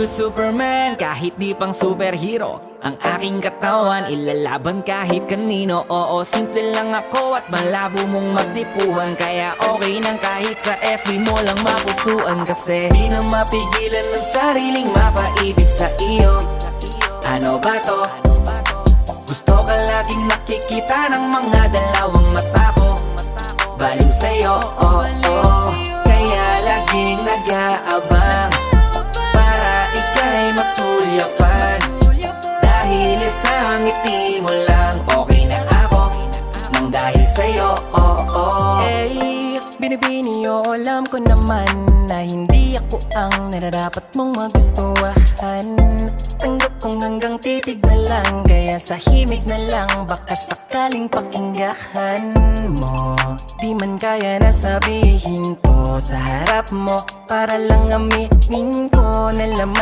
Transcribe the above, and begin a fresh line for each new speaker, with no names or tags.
Superman, kahit di pang superhero, ang aking katawan ilalaban kahit kanino. Oo, simple lang ako at malabo mong magdipuhan, kaya okay nang kahit sa FB mo lang mapusuan. Kasi di na mapigilan ng sariling mapaibig sa iyo. Ano ba to? Gusto ka laging nakikita ng mga dalawang mata ko. Baliw sa'yo, oh, oh. Kaya laging nag-aabang para ika'y masulyapan. Dahil isang ngiti mo lang, okay na ako nang dahil sa'yo, oh, oh.
Eh, binibini o alam ko naman na hindi ako ang nararapat mong magustuhan. Tanggap kong hanggang titig na lang, kaya sa himig na lang baka sakaling pakinggan mo. Di man kaya na sabihin ko sa harap mo, para lang aminin ko na laman